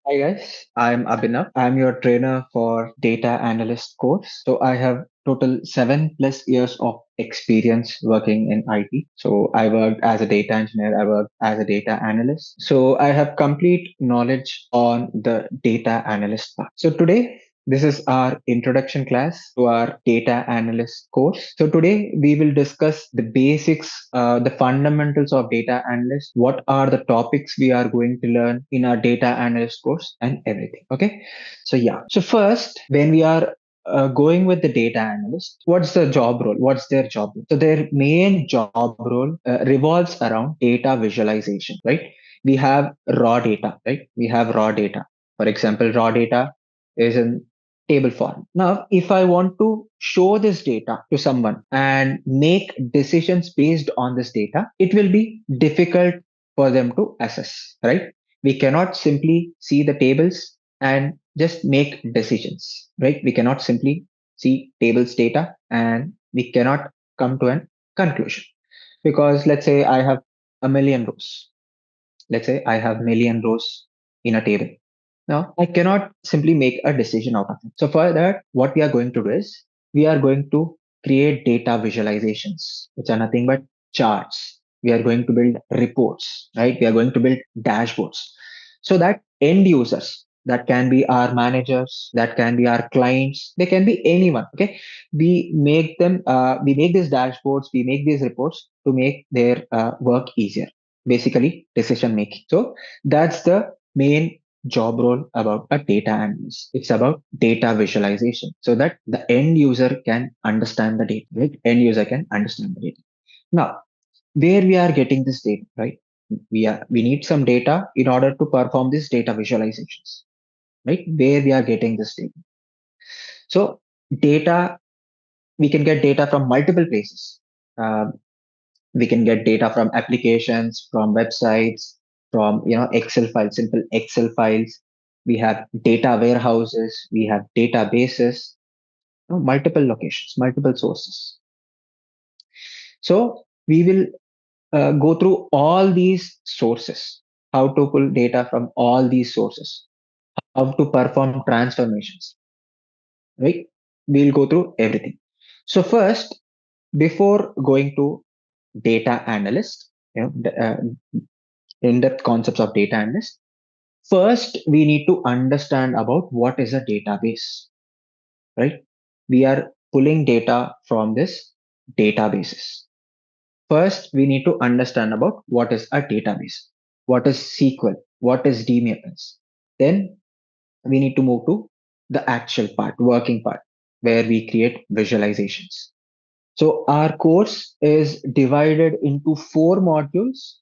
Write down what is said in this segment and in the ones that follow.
Hi guys, I'm Abhinav. I'm your trainer for data analyst course. So I have total 7+ years of experience working in IT. So I worked as a data engineer, I worked as a data analyst. So I have complete knowledge on the data analyst part. So today this is our introduction class to our data analyst course. So today we will discuss the basics, the fundamentals of data analyst, what are the topics we are going to learn in our data analyst course and everything. Okay. So yeah. So first, when we are going with the data analyst, what's the job role? What's their job role? So their main job role revolves around data visualization, right? We have raw data, right? We have raw data. For example, raw data is in table form. Now, if I want to show this data to someone and make decisions based on this data, it will be difficult for them to assess, right? We cannot simply see the tables and just make decisions, right? We cannot simply see tables data and we cannot come to an conclusion because let's say I have a million rows. Let's say I have million rows in a table. Now, I cannot simply make a decision out of it. So for that, what we are going to do is we are going to create data visualizations, which are nothing but charts. We are going to build reports, right? We are going to build dashboards so that end users, that can be our managers, that can be our clients, they can be anyone. Okay. We make these dashboards, we make these reports to make their work easier, basically decision making. So that's the main job role about a data analyst. It's about data visualization so that the end user can understand the data, right? End user can understand the data. Now, where we are getting this data, right? We need some data in order to perform these data visualizations, right? Where we are getting this data. So data, we can get data from multiple places. Um, we can get data from applications, from websites, from Excel files, simple Excel files. We have data warehouses, we have databases, multiple locations, multiple sources. So we will go through all these sources, how to pull data from all these sources, how to perform transformations, right? We'll go through everything. So first, before going to data analyst, in-depth concepts of data analyst, first we need to understand about what is a database, right? We are pulling data from this databases. First, we need to understand about what is a database, what is SQL, what is DMS. Then we need to move to the actual part, working part, where we create visualizations. So our course is divided into four modules.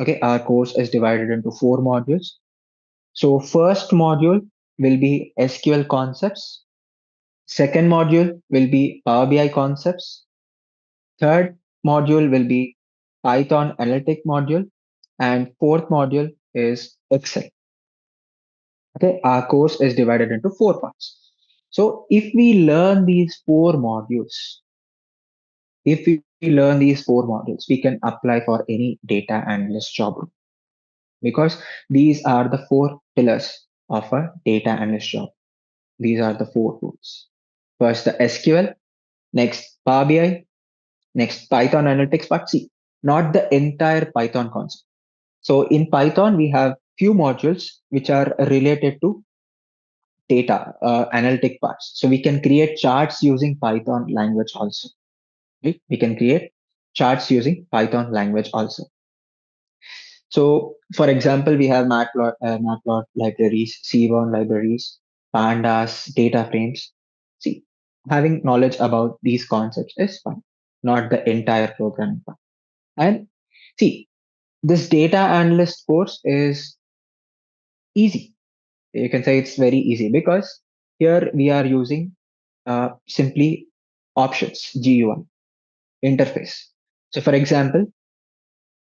Okay, our course is divided into four modules. So first module will be SQL concepts. Second module will be Power BI concepts. Third module will be Python analytic module. And fourth module is Excel. Okay, our course is divided into four parts. So if we learn these four modules, we can apply for any data analyst job role because these are the four pillars of a data analyst job. These are the four tools. First, the SQL, next Power BI, next Python analytics part. See, not the entire Python concept. So in Python, we have few modules which are related to data analytic parts. So we can create charts using Python language also. Right? We can create charts using Python language also. So for example, we have Matplotlib libraries, C1 libraries, pandas, data frames. See, having knowledge about these concepts is fine, not the entire programming part. And see, this data analyst course is easy. You can say it's very easy because here we are using simply options, GUI, interface. So for example,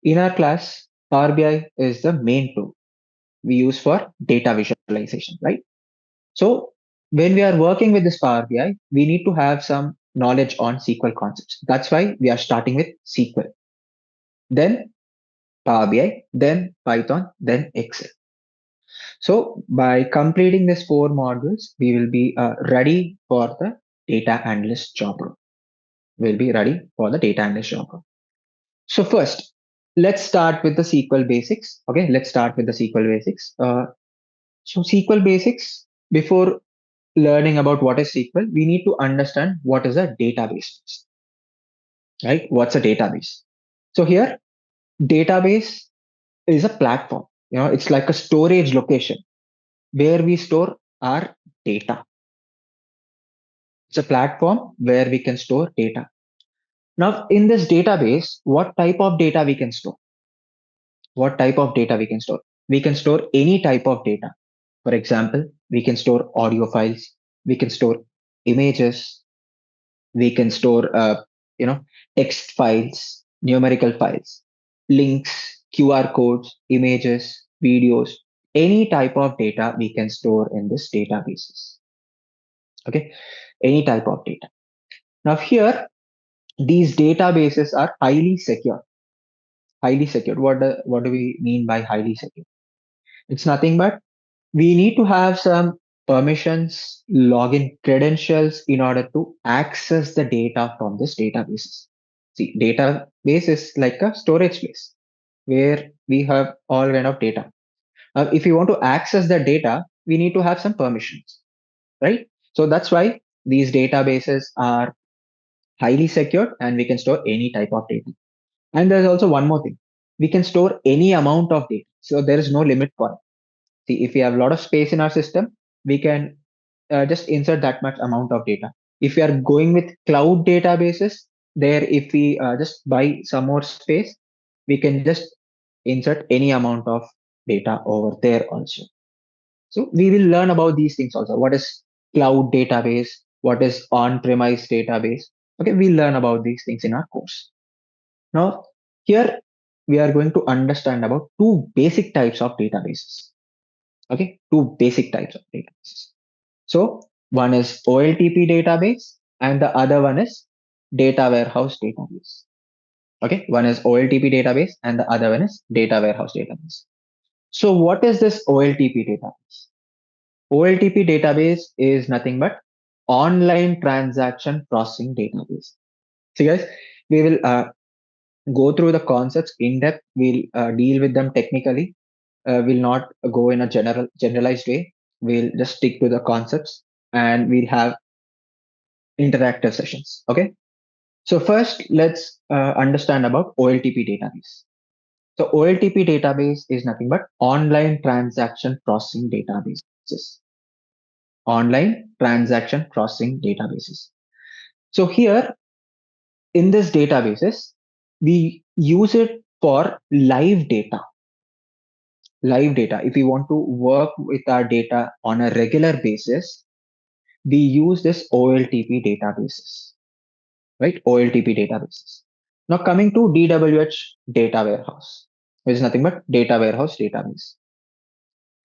in our class, Power BI is the main tool we use for data visualization, right? So when we are working with this Power BI, we need to have some knowledge on SQL concepts. That's why we are starting with SQL, then Power BI, then Python, then Excel. So by completing these four modules, we will be ready for the data analyst job role. We'll be ready for the data analyst job role. So first, let's start with the SQL basics. Okay, let's start with the SQL basics. So SQL basics, before learning about what is SQL, we need to understand what is a database, right? What's a database? So here, database is a platform. It's like a storage location where we store our data. It's a platform where we can store data. Now, in this database, what type of data we can store? What type of data we can store? We can store any type of data. For example, we can store audio files, we can store images, we can store, text files, numerical files, links, QR codes, images, videos, any type of data we can store in this databases. Okay, any type of data. Now here, these databases are highly secure. Highly secure. What do we mean by highly secure? It's nothing but we need to have some permissions, login credentials in order to access the data from this databases. See, database is like a storage place where we have all kind of data. Now, if you want to access the data, we need to have some permissions, right? So that's why these databases are highly secured and we can store any type of data. And there's also one more thing. We can store any amount of data. So there is no limit for it. See, if we have a lot of space in our system, we can just insert that much amount of data. If we are going with cloud databases, there, if we just buy some more space, we can just insert any amount of data over there also. So we will learn about these things also. What is cloud database? What is on-premise database? Okay, we'll learn about these things in our course. Now, here we are going to understand about two basic types of databases. Okay, two basic types of databases. So one is OLTP database and the other one is data warehouse database. Okay, one is OLTP database and the other one is data warehouse database. So what is this OLTP database? OLTP database is nothing but online transaction processing database. So guys, we will go through the concepts in depth. We'll deal with them technically. We'll not go in a generalized way. We'll just stick to the concepts and we'll have interactive sessions. Okay. So first, let's understand about OLTP database. So OLTP database is nothing but online transaction processing databases. Online transaction processing databases. So here in this databases, we use it for live data. Live data. If we want to work with our data on a regular basis, we use this OLTP databases, right? OLTP databases. Now coming to DWH data warehouse, which is nothing but data warehouse database.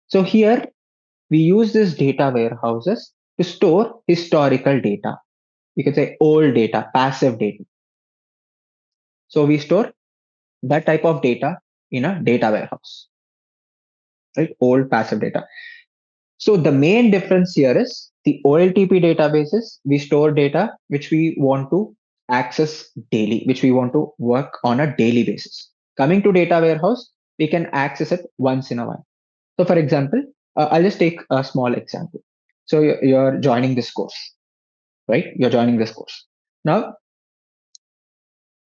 So here we use this data warehouses to store historical data. You can say old data, passive data. So we store that type of data in a data warehouse, right? Old passive data. So the main difference here is the OLTP databases, we store data which we want to access daily, which we want to work on a daily basis. Coming to data warehouse, we can access it once in a while. So for example, I'll just take a small example. So you're joining this course, right? You're joining this course. Now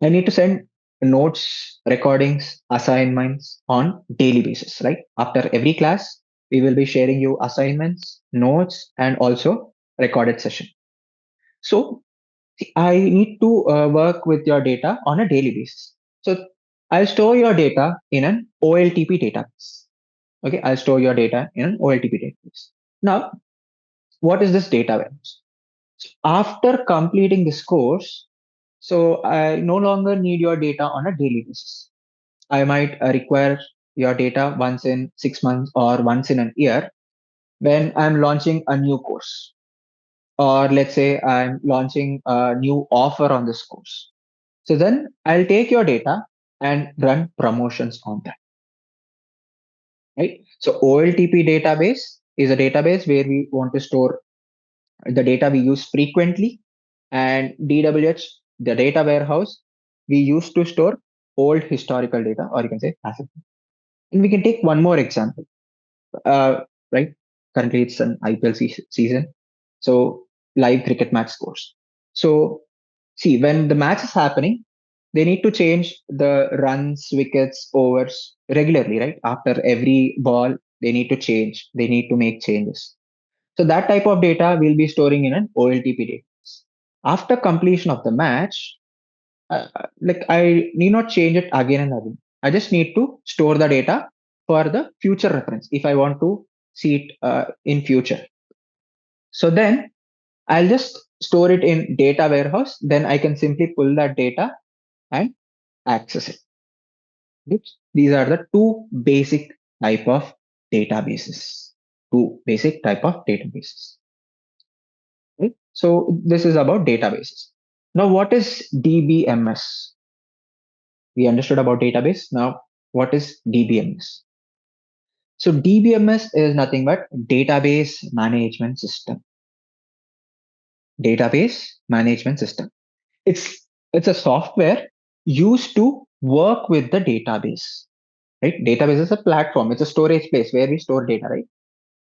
I need to send notes, recordings, assignments on daily basis, right? After every class, we will be sharing you assignments, notes, and also recorded session. So I need to work with your data on a daily basis. So I'll store your data in an OLTP database. Okay, I'll store your data in an OLTP database. Now, what is this data warehouse? After completing this course, so I no longer need your data on a daily basis. I might require your data once in 6 months or once in a year when I'm launching a new course. Or let's say I'm launching a new offer on this course. So then I'll take your data and run promotions on that. right? So OLTP database is a database where we want to store the data we use frequently, and DWH, the data warehouse, we use to store old historical data, or you can say asset. And we can take one more example, uh, right? Currently, it's an IPL season, so live cricket match scores. So, see, when the match is happening, they need to change the runs, wickets, overs regularly, right? After every ball, they need to change. They need to make changes. So that type of data we'll be storing in an OLTP database. After completion of the match, like I need not change it again and again. I just need to store the data for the future reference if I want to see it in future. So then I'll just store it in data warehouse. Then I can simply pull that data and access it. Oops. These are the two basic type of databases. Two basic type of databases. Right? So this is about databases. Now, what is DBMS? We understood about database. Now, what is DBMS? So DBMS is nothing but database management system. Database management system. It's a software used to work with the database. Right? Database is a platform. It's a storage place where we store data. Right?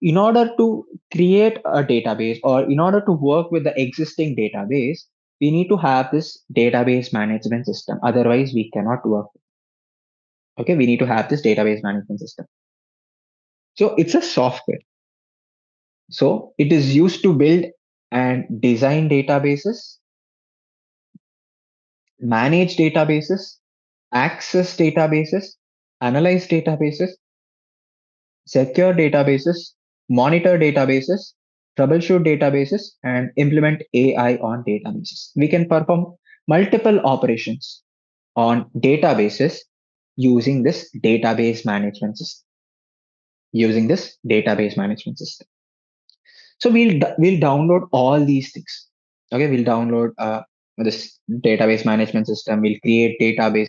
In order to create a database or in order to work with the existing database, we need to have this database management system. Otherwise, we cannot work. Okay, we need to have this database management system. So it's a software. So it is used to build and design databases, manage databases, access databases, analyze databases, secure databases, monitor databases, troubleshoot databases, and implement AI on databases. We can perform multiple operations on databases using this database management system. Using this database management system. So we'll download all these things. Okay, we'll download this database management system. We'll create databases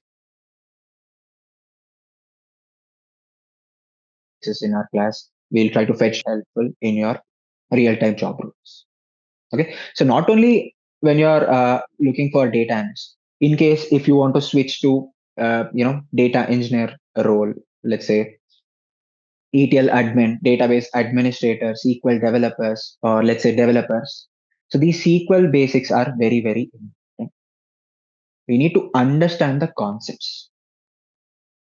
in our class. We'll try to fetch helpful in your real-time job roles. Okay, so not only when you're looking for data analyst, in case if you want to switch to data engineer role, let's say ETL admin, database administrator, SQL developers, or let's say developers. So these SQL basics are very, very important. We need to understand the concepts,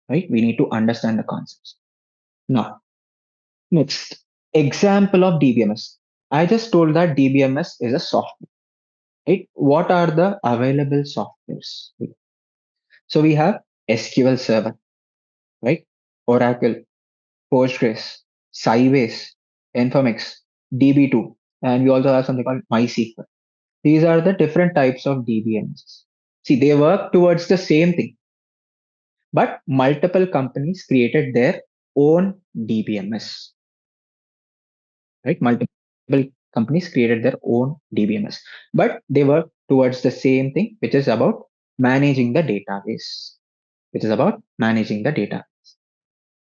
right? We need to understand the concepts. Now, next example of DBMS. I just told that DBMS is a software, right? What are the available softwares? So we have SQL Server, right? Oracle, Postgres, Sybase, Informix, DB2, and we also have something called MySQL. These are the different types of DBMS. See, they work towards the same thing, but multiple companies created their own DBMS, right? Multiple companies created their own DBMS, but they work towards the same thing, which is about managing the database, which is about managing the data.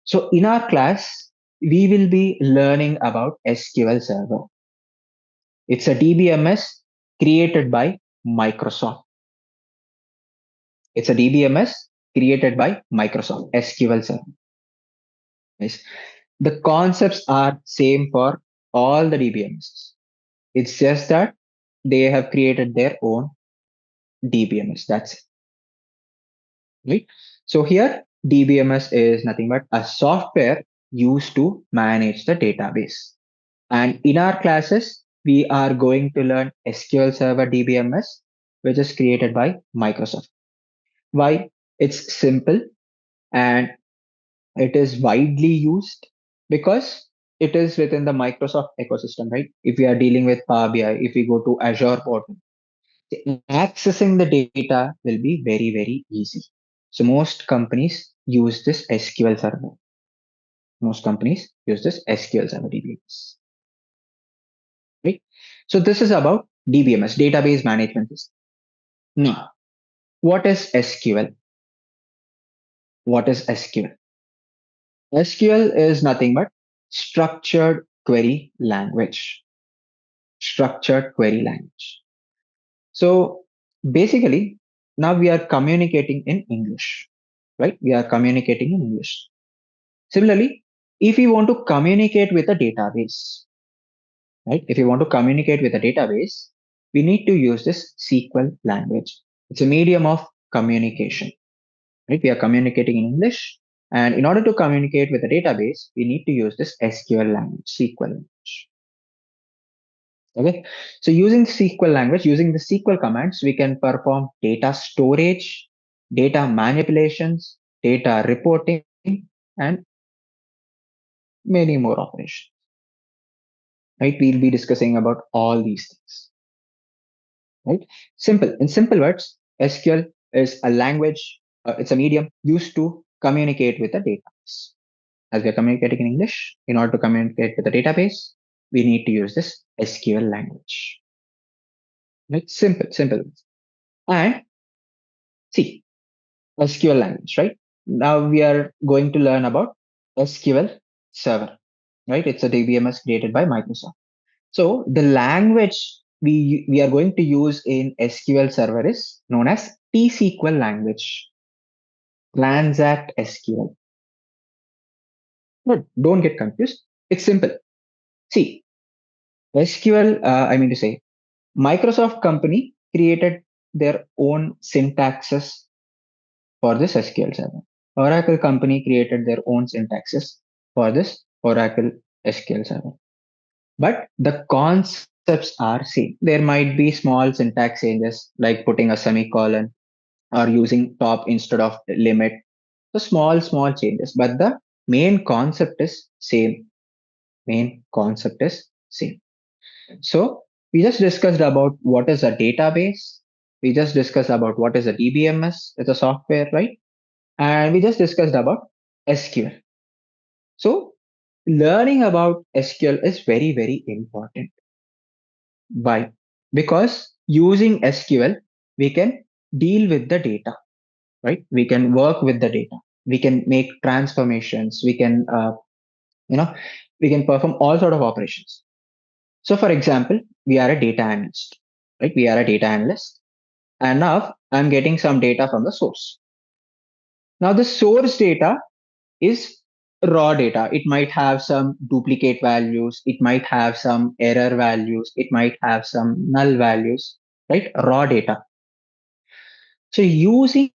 So in our class, we will be learning about SQL Server. It's a DBMS created by Microsoft. It's a DBMS created by Microsoft SQL Server. Yes. The concepts are same for all the DBMS. It's just that they have created their own DBMS. That's it. Right? So here DBMS is nothing but a software used to manage the database. And in our classes, we are going to learn SQL Server DBMS, which is created by Microsoft. Why? It's simple and it is widely used because it is within the Microsoft ecosystem, right? If we are dealing with Power BI, if we go to Azure portal, accessing the data will be very, very easy. So most companies use this SQL Server. Most companies use this SQL Server DBMS, right? So this is about DBMS, database management system. Now, what is SQL? What is SQL? SQL is nothing but structured query language. Structured query language. So basically, now we are communicating in English, right? We are communicating in English. Similarly, if we want to communicate with a database, right? If you want to communicate with a database, we need to use this SQL language. It's a medium of communication, right? We are communicating in English, and in order to communicate with a database, we need to use this SQL language, SQL language. Okay. So using SQL language, using the SQL commands, we can perform data storage, data manipulations, data reporting, and many more operations. Right? We'll be discussing about all these things. Right? Simple. In simple words, SQL is a language, it's a medium used to communicate with the database. As we are communicating in English, in order to communicate with the database, we need to use this SQL language. Right? Simple, simple. And see, SQL language, right? Now we are going to learn about SQL Server, right? It's a DBMS created by Microsoft. So the language we are going to use in SQL Server is known as T-SQL language, Transact SQL. But don't get confused. It's simple. See, SQL, I mean to say, Microsoft company created their own syntaxes for this SQL Server. Oracle company created their own syntaxes for this Oracle SQL Server. But the concepts are same. There might be small syntax changes like putting a semicolon or using top instead of limit. So small changes, but the main concept is same. Main concept is same. So we just discussed about what is a database. We just discussed about what is a DBMS. It's a software, right? And we just discussed about SQL. So learning about SQL is very, very important. Why? Because using SQL, we can deal with the data, right? We can work with the data. We can make transformations. You know, we can perform all sort of operations. So, for example, we are a data analyst, right? We are a data analyst, and now I'm getting some data from the source. Now, the source data is raw data. It might have some duplicate values. It might have some error values. It might have some null values, right? Raw data. So using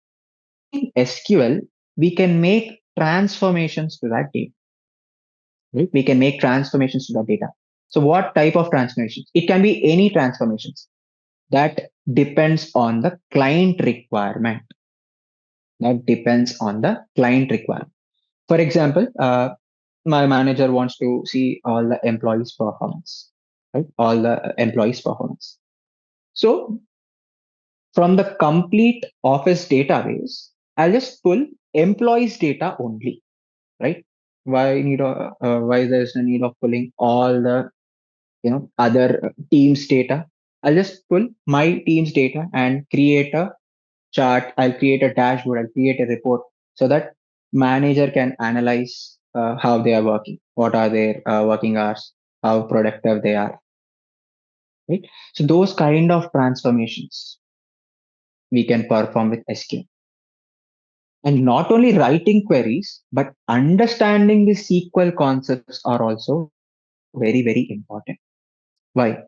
SQL, we can make transformations to that data, right? We can make transformations to that data. So what type of transformations? It can be any transformations that depends on the client requirement. That depends on the client requirement. For example, my manager wants to see all the employees' performance, right? All the employees' performance. So from the complete office database, I'll just pull employees' data only, right? Why there's a need of pulling all the other teams' data? I'll just pull my team's data and create a chart. I'll create a dashboard. I'll create a report so that manager can analyze how they are working, what are their working hours, how productive they are, right? So those kind of transformations we can perform with SQL. And not only writing queries, but understanding the SQL concepts are also very, very important. Why?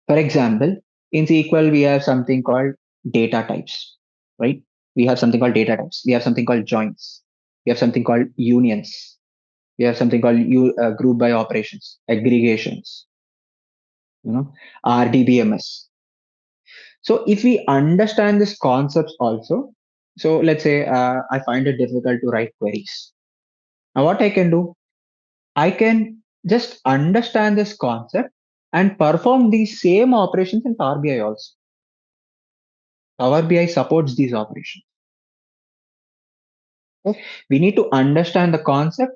For example, in SQL, we have something called data types, right? We have something called data types. We have something called joins. We have something called unions. We have something called group by operations, aggregations, RDBMS. So if we understand these concepts also, so let's say I find it difficult to write queries. Now what I can do, I can just understand this concept and perform these same operations in Power BI also. Power BI supports these operations. Okay? We need to understand the concept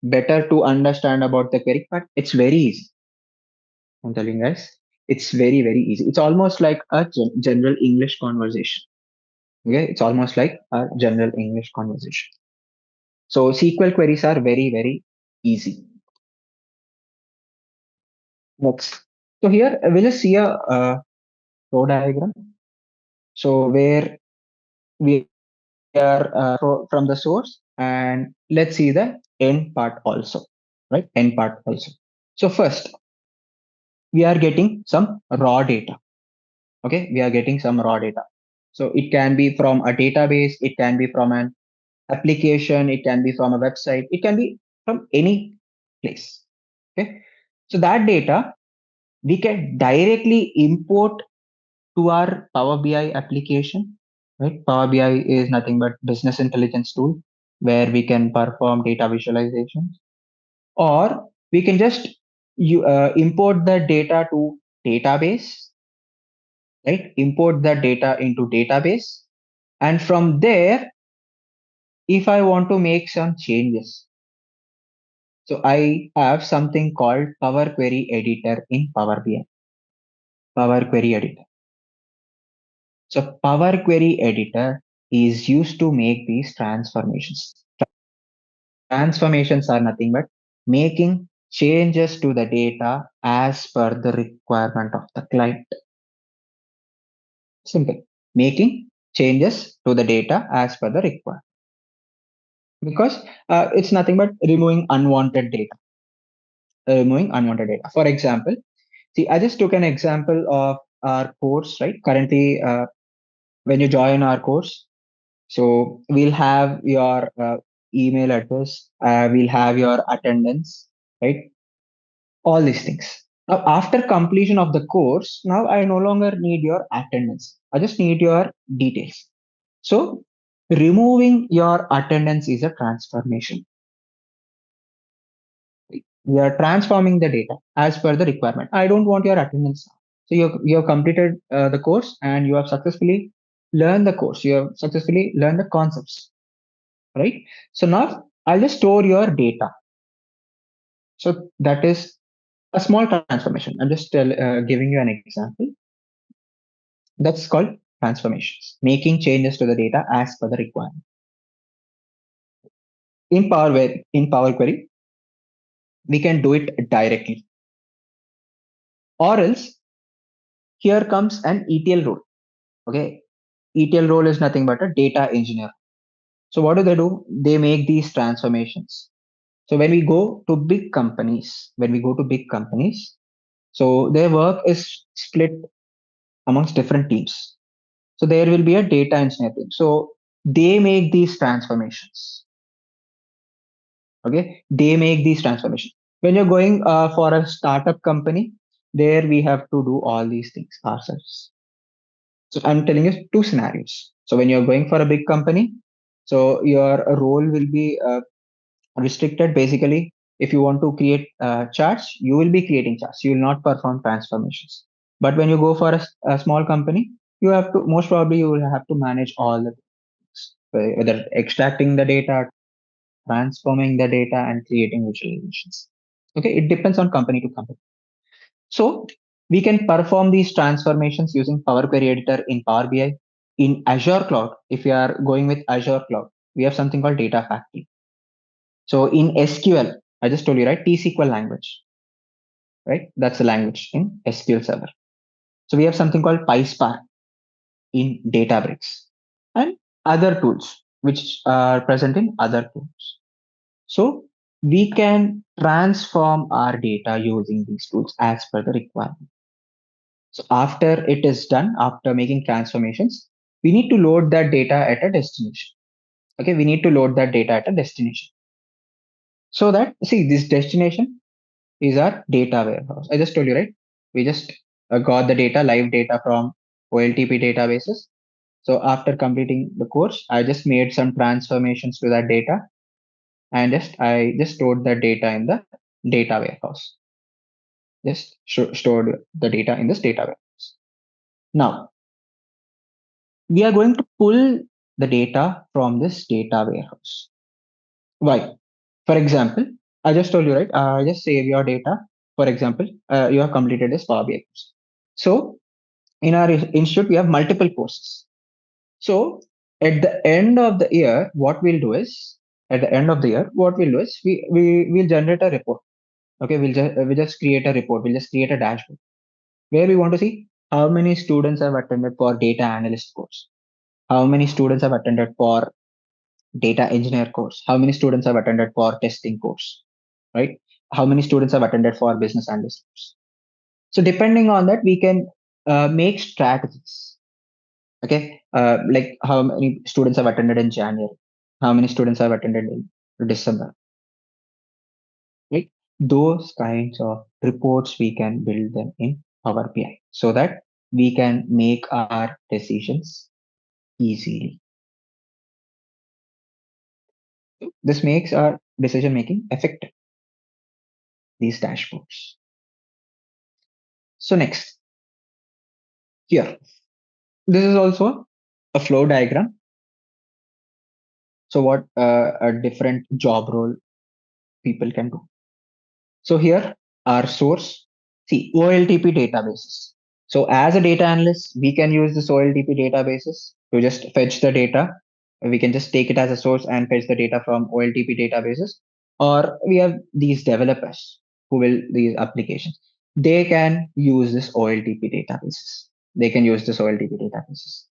better to understand about the query part. It's very easy. I'm telling you guys, it's very, very easy. It's almost like a general English conversation. Okay, it's almost like a general English conversation. So SQL queries are very, very easy. Next. So here we'll just see a flow diagram. So where we are from the source, and let's see the end part also, right? End part also. So first, we are getting some raw data. Okay, we are getting some raw data. So it can be from a database, it can be from an application, it can be from a website, it can be from any place. Okay, so that data we can directly import to our Power BI application. Right, Power BI is nothing but business intelligence tool where we can perform data visualization, or we can just import the data to database, right? Import the data into database, and from there, if I want to make some changes, so I have something called Power Query Editor in Power BI. Power Query Editor. So Power Query Editor is used to make these transformations. Transformations are nothing but making changes to the data as per the requirement of the client. Simple. Making changes to the data as per the requirement. Because it's nothing but removing unwanted data. Removing unwanted data. For example, see, I just took an example of our course, right? Currently, when you join our course, so we'll have your email address, we'll have your attendance, right? All these things. Now, after completion of the course, now I no longer need your attendance. I just need your details. So, removing your attendance is a transformation. We are transforming the data as per the requirement. I don't want your attendance now. So you have completed the course and you have successfully learned the course. You have successfully learned the concepts, right? So now I'll just store your data. So that is a small transformation. I'm just giving you an example. That's called transformations, making changes to the data as per the requirement. In Power Query, we can do it directly, or else here comes an ETL role. Okay, ETL role is nothing but a data engineer. So what do? They make these transformations. So when we go to big companies, so their work is split amongst different teams. So there will be a data engineer team. So they make these transformations. Okay, they make these transformations. When you're going for a startup company, there we have to do all these things ourselves. So I'm telling you two scenarios. So when you're going for a big company, so your role will be restricted. Basically, if you want to create charts, you will be creating charts. You will not perform transformations. But when you go for a small company, you have to most probably you will have to manage all the things, whether extracting the data, transforming the data, and creating visualizations. Okay, it depends on company to company. So we can perform these transformations using Power Query Editor in Power BI. In Azure Cloud, if you are going with Azure Cloud, we have something called Data Factory. So in SQL, I just told you, right? T-SQL language, right? That's the language in SQL Server. So we have something called PySpark in Databricks and other tools which are present in other tools. So we can transform our data using these tools as per the requirement. So after it is done, after making transformations, we need to load that data at a destination. Okay, we need to load that data at a destination. So that, see, this destination is our data warehouse. I just told you, right? We just got the data, live data from OLTP databases. So after completing the course, I just made some transformations to that data and I just stored the data in the data warehouse. Just stored the data in this data warehouse. Now we are going to pull the data from this data warehouse. Why? For example, I just told you, right? I just save your data. For example, you have completed this Power BI course. So in our institute, we have multiple courses. So at the end of the year, what we'll do is At the end of the year, what we'll do is we'll generate a report. Okay, we'll just create a report. We'll just create a dashboard where we want to see how many students have attended for data analyst course, how many students have attended for data engineer course, how many students have attended for testing course, right? How many students have attended for business analyst course. So depending on that, we can make strategies. Okay, like how many students have attended in January, how many students have attended in December, right? Those kinds of reports we can build them in Power BI so that we can make our decisions easily. This makes our decision making effective, these dashboards. So next, here, this is also a flow diagram. So what a different job role people can do. So here, our source, see, OLTP databases. So as a data analyst, we can use this OLTP databases to just fetch the data. We can just take it as a source and fetch the data from OLTP databases. Or we have these developers who will these applications. They can use this OLTP databases. They can use this OLTP databases.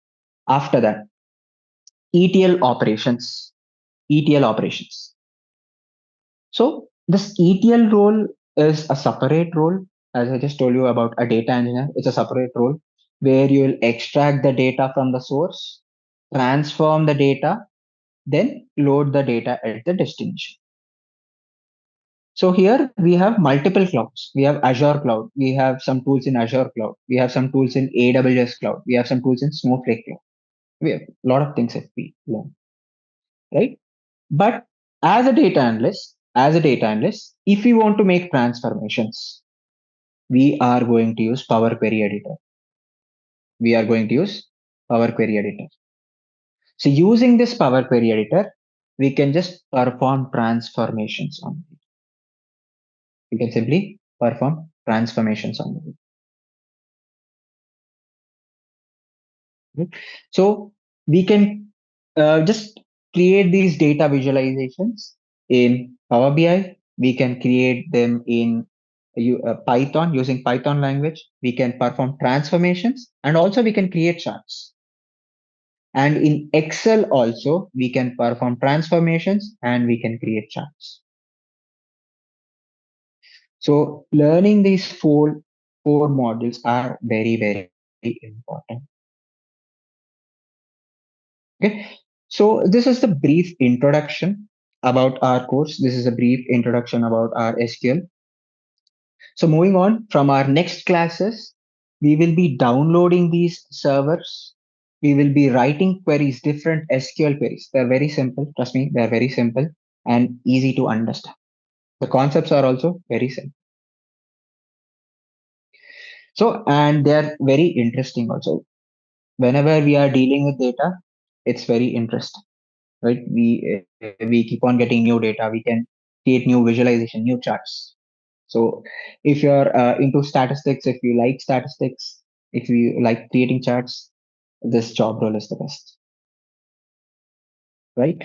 After that, ETL operations. ETL operations. So this ETL role is a separate role. As I just told you about a data engineer, it's a separate role where you will extract the data from the source, transform the data, then load the data at the destination. So here we have multiple clouds. We have Azure Cloud. We have some tools in Azure Cloud. We have some tools in AWS Cloud. We have some tools in Snowflake Cloud. We have a lot of things that we learn, right? But as a data analyst, if we want to make transformations, we are going to use Power Query Editor. We are going to use Power Query Editor. So using this Power Query Editor, we can just perform transformations on it. We can simply perform transformations on it. Right? So we can just create these data visualizations in Power BI. We can create them in Python using Python language. We can perform transformations and also we can create charts. And in Excel also, we can perform transformations and we can create charts. So learning these four modules are very, very important. Okay. So this is the brief introduction about our course. This is a brief introduction about our SQL. So moving on from our next classes, we will be downloading these servers. We will be writing queries, different SQL queries. They're very simple. Trust me, they're very simple and easy to understand. The concepts are also very simple. So, and they're very interesting also. Whenever we are dealing with data, it's very interesting, right? We keep on getting new data. We can create new visualization, new charts. So if you're into statistics, if you like statistics, if you like creating charts, this job role is the best, right?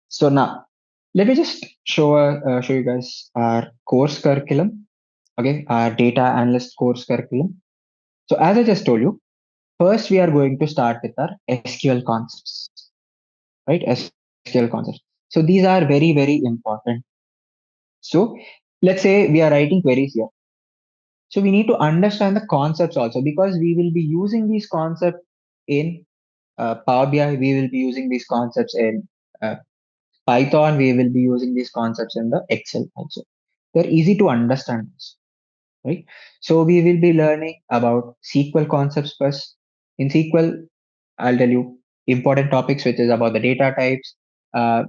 So now let me just show you guys our course curriculum. Okay, our data analyst course curriculum. So as I just told you, first we are going to start with our SQL concepts, right? SQL concepts. So these are very, very important. So let's say we are writing queries here. So we need to understand the concepts also because we will be using these concepts in Power BI. We will be using these concepts in uh, Python. We will be using these concepts in the Excel also. They're easy to understand, right? So we will be learning about SQL concepts first. In SQL, I'll tell you important topics, which is about the data types. Uh,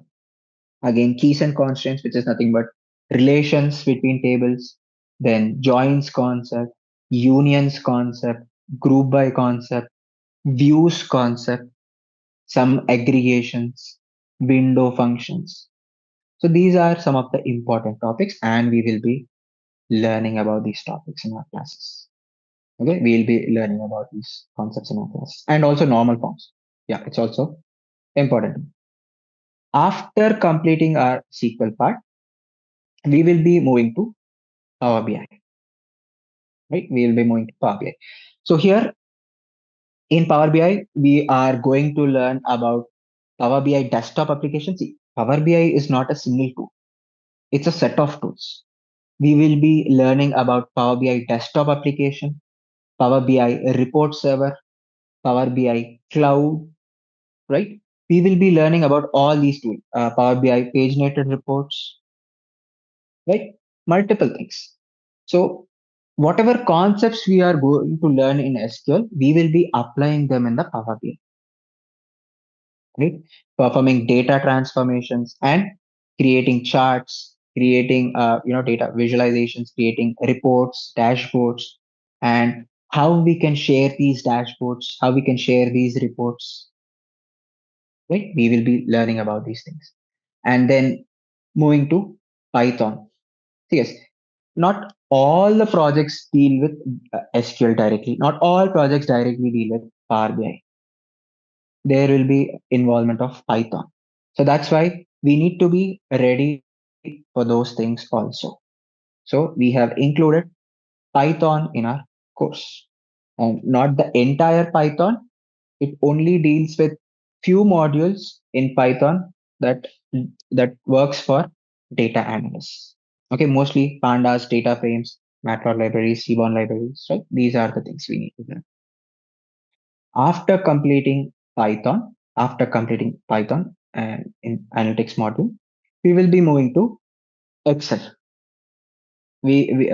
Again, keys and constraints, which is nothing but relations between tables, then joins concept, unions concept, group by concept, views concept, some aggregations, window functions. So these are some of the important topics, and we will be learning about these topics in our classes. Okay, we'll be learning about these concepts in our classes and also normal forms. Yeah, it's also important. After completing our SQL part, we will be moving to Power BI, right? We will be moving to Power BI. So here in Power BI, we are going to learn about Power BI desktop application. See, Power BI is not a single tool. It's a set of tools. We will be learning about Power BI desktop application, Power BI report server, Power BI cloud, right? We will be learning about all these tools, Power BI paginated reports, right? Multiple things. So whatever concepts we are going to learn in SQL, we will be applying them in the Power BI, right? Performing data transformations and creating charts, creating data visualizations, creating reports, dashboards, and how we can share these dashboards, how we can share these reports, right? We will be learning about these things. And then moving to Python. Yes, not all the projects deal with SQL directly. Not all projects directly deal with Power BI. There will be involvement of Python. So that's why we need to be ready for those things also. So we have included Python in our course, and not the entire Python. It only deals with few modules in Python that that works for data analysts. Okay, mostly pandas, data frames, Matplotlib libraries, Seaborn libraries, right? These are the things we need to learn. After completing Python and in analytics module, we will be moving to Excel. We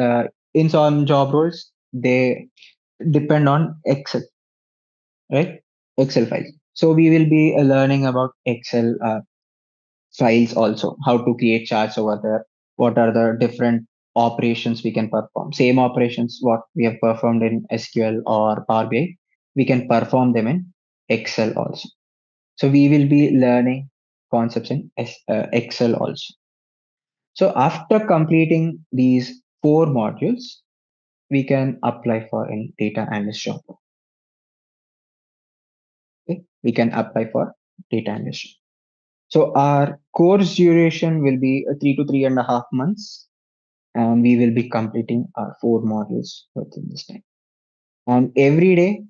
in some job roles they depend on Excel, right? Excel files. So we will be learning about Excel files also, how to create charts over there, what are the different operations we can perform. Same operations what we have performed in SQL or Power BI, we can perform them in Excel also. So we will be learning concepts in Excel also. So after completing these four modules, we can apply for any data analyst job. Okay? We can apply for data analyst. So our course duration will be 3 to 3.5 months, and we will be completing our four modules within this time. And every day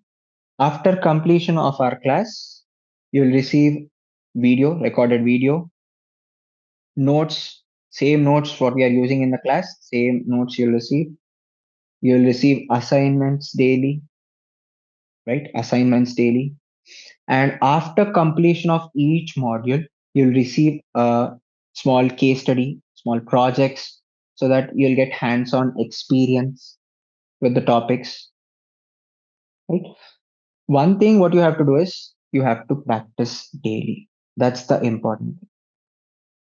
after completion of our class, you will receive recorded video, notes, same notes what we are using in the class, same notes you'll receive. You'll receive assignments daily, right? Assignments daily. And after completion of each module, you'll receive a small case study, small projects, so that you'll get hands-on experience with the topics, right? One thing what you have to do is you have to practice daily. That's the important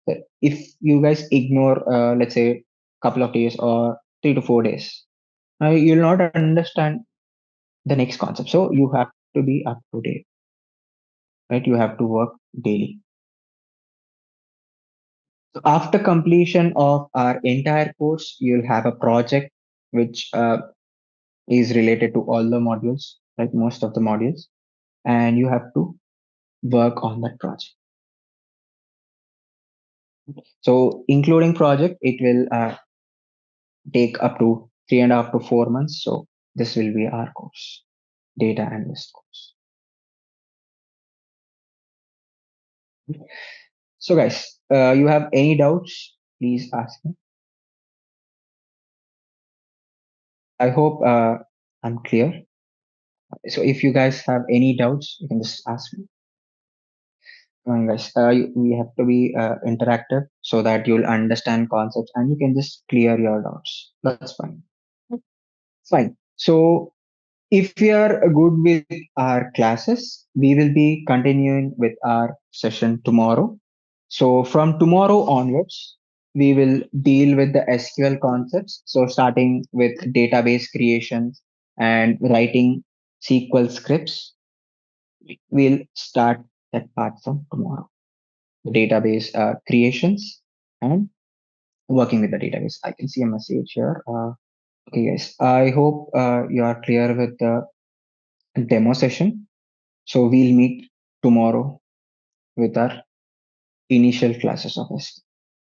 thing. If you guys ignore, let's say, couple of days or 3 to 4 days, you'll not understand the next concept. So you have to be up to date, right? You have to work daily. So after completion of our entire course, you'll have a project which is related to all the modules, like most of the modules, and you have to work on that project. So including project, it will take up to 3.5 to 4 months. So this will be our course, data analyst course. So guys, you have any doubts? Please ask me. I hope I'm clear. So if you guys have any doubts, you can just ask me. Come on, guys. We have to be interactive so that you'll understand concepts and you can just clear your doubts. That's fine. Fine. So if we are good with our classes, we will be continuing with our session tomorrow. So from tomorrow onwards, we will deal with the SQL concepts. So starting with database creations and writing SQL scripts, we'll start that part from tomorrow. The database creations and working with the database. I can see a message here. Okay, guys. I hope you are clear with the demo session. So we'll meet tomorrow with our initial classes of SQL.